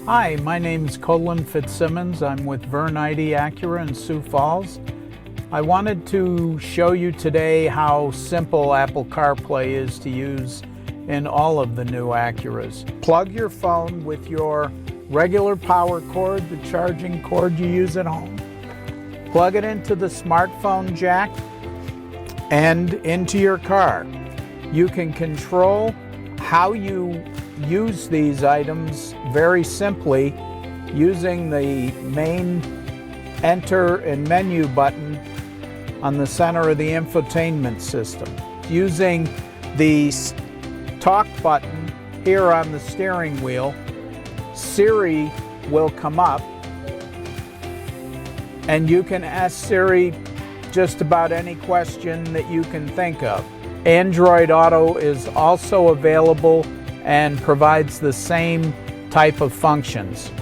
Hi, my name's Colin Fitzsimons. I'm with Vern Eide Acura in Sioux Falls. I wanted to show you today how simple Apple CarPlay is to use in all of the new Acuras. Plug your phone with your regular power cord, the charging cord you use at home. Plug it into the smartphone jack and into your car. You can control how you use these items very simply using the main enter and menu button on the center of the infotainment system. Using the talk button here on the steering wheel, Siri will come up and you can ask Siri just about any question that you can think of. Android Auto is also available and provides the same type of functions.